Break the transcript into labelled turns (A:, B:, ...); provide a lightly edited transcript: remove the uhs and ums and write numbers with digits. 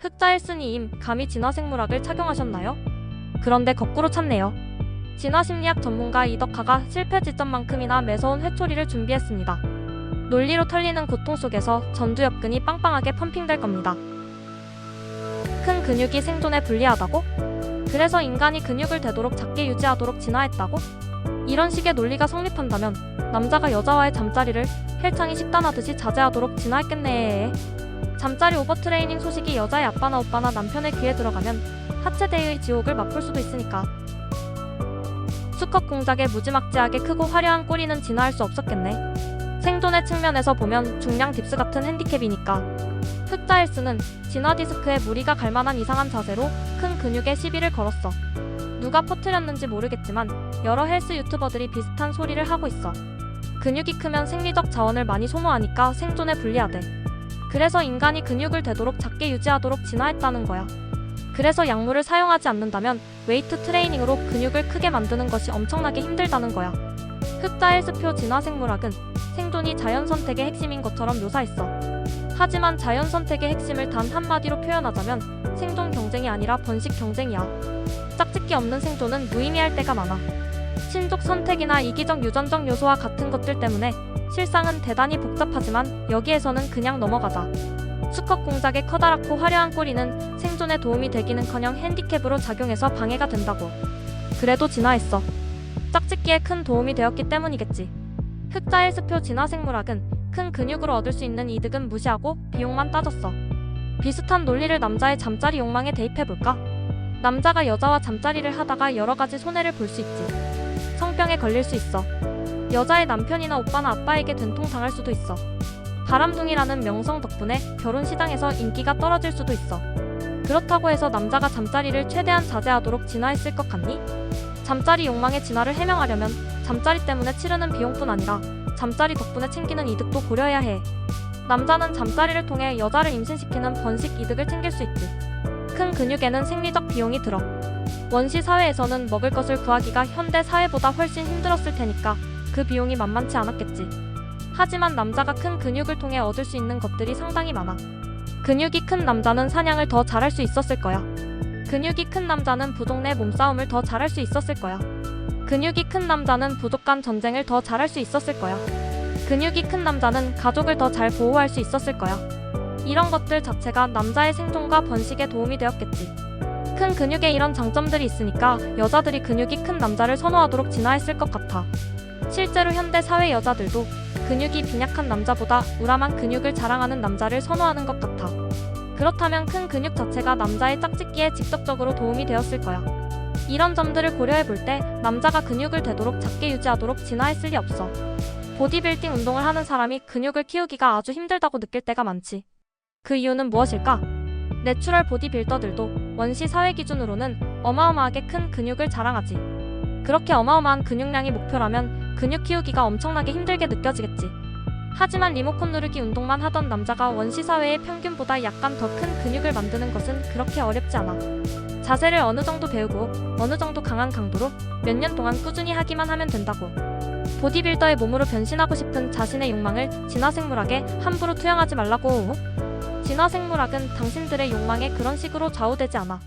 A: 흑자 헬스님, 감히 진화생물학을 착용하셨나요? 그런데 거꾸로 찼네요. 진화심리학 전문가 이덕화가 실패 지점만큼이나 매서운 회초리를 준비했습니다. 논리로 털리는 고통 속에서 전두엽근이 빵빵하게 펌핑될 겁니다. 큰 근육이 생존에 불리하다고? 그래서 인간이 근육을 되도록 작게 유지하도록 진화했다고? 이런 식의 논리가 성립한다면 남자가 여자와의 잠자리를 헬창이 식단하듯이 자제하도록 진화했겠네. 잠자리 오버트레이닝 소식이 여자의 아빠나 오빠나 남편의 귀에 들어가면 하체대의 지옥을 맛볼 수도 있으니까. 수컷 공작의 무지막지하게 크고 화려한 꼬리는 진화할 수 없었겠네. 생존의 측면에서 보면 중량 딥스 같은 핸디캡이니까. 흑자 헬스는 진화 디스크에 무리가 갈 만한 이상한 자세로 큰 근육에 시비를 걸었어. 누가 퍼뜨렸는지 모르겠지만 여러 헬스 유튜버들이 비슷한 소리를 하고 있어. 근육이 크면 생리적 자원을 많이 소모하니까 생존에 불리하대. 그래서 인간이 근육을 되도록 작게 유지하도록 진화했다는 거야. 그래서 약물을 사용하지 않는다면 웨이트 트레이닝으로 근육을 크게 만드는 것이 엄청나게 힘들다는 거야. 흑자 헬스표 진화생물학은 생존이 자연선택의 핵심인 것처럼 묘사했어. 하지만 자연선택의 핵심을 단 한마디로 표현하자면 생존 경쟁이 아니라 번식 경쟁이야. 짝짓기 없는 생존은 무의미할 때가 많아. 신족 선택이나 이기적 유전적 요소와 같은 것들 때문에 실상은 대단히 복잡하지만 여기에서는 그냥 넘어가자. 수컷 공작의 커다랗고 화려한 꼬리는 생존에 도움이 되기는커녕 핸디캡으로 작용해서 방해가 된다고. 그래도 진화했어. 짝짓기에 큰 도움이 되었기 때문이겠지. 흑자 헬스표 진화생물학은 큰 근육으로 얻을 수 있는 이득은 무시하고 비용만 따졌어. 비슷한 논리를 남자의 잠자리 욕망에 대입해볼까? 남자가 여자와 잠자리를 하다가 여러가지 손해를 볼 수 있지. 성병에 걸릴 수 있어. 여자의 남편이나 오빠나 아빠에게 된통당할 수도 있어. 바람둥이라는 명성 덕분에 결혼 시장에서 인기가 떨어질 수도 있어. 그렇다고 해서 남자가 잠자리를 최대한 자제하도록 진화했을 것 같니? 잠자리 욕망의 진화를 해명하려면 잠자리 때문에 치르는 비용뿐 아니라 잠자리 덕분에 챙기는 이득도 고려해야 해. 남자는 잠자리를 통해 여자를 임신시키는 번식 이득을 챙길 수 있지. 큰 근육에는 생리적 비용이 들어. 원시 사회에서는 먹을 것을 구하기가 현대 사회보다 훨씬 힘들었을 테니까 그 비용이 만만치 않았겠지. 하지만 남자가 큰 근육을 통해 얻을 수 있는 것들이 상당히 많아. 근육이 큰 남자는 사냥을 더 잘할 수 있었을 거야. 근육이 큰 남자는 부족 내 몸싸움을 더 잘할 수 있었을 거야. 근육이 큰 남자는 부족 간 전쟁을 더 잘할 수 있었을 거야. 근육이 큰 남자는 가족을 더 잘 보호할 수 있었을 거야. 이런 것들 자체가 남자의 생존과 번식에 도움이 되었겠지. 큰 근육에 이런 장점들이 있으니까 여자들이 근육이 큰 남자를 선호하도록 진화했을 것 같아. 실제로 현대 사회 여자들도 근육이 빈약한 남자보다 우람한 근육을 자랑하는 남자를 선호하는 것 같아. 그렇다면 큰 근육 자체가 남자의 짝짓기에 직접적으로 도움이 되었을 거야. 이런 점들을 고려해 볼 때 남자가 근육을 되도록 작게 유지하도록 진화했을 리 없어. 보디빌딩 운동을 하는 사람이 근육을 키우기가 아주 힘들다고 느낄 때가 많지. 그 이유는 무엇일까? 내추럴 보디빌더들도 원시 사회 기준으로는 어마어마하게 큰 근육을 자랑하지. 그렇게 어마어마한 근육량이 목표라면 근육 키우기가 엄청나게 힘들게 느껴지겠지. 하지만 리모컨 누르기 운동만 하던 남자가 원시 사회의 평균보다 약간 더 큰 근육을 만드는 것은 그렇게 어렵지 않아. 자세를 어느 정도 배우고 어느 정도 강한 강도로 몇 년 동안 꾸준히 하기만 하면 된다고. 보디빌더의 몸으로 변신하고 싶은 자신의 욕망을 진화생물학에 함부로 투영하지 말라고. 진화생물학은 당신들의 욕망에 그런 식으로 좌우되지 않아.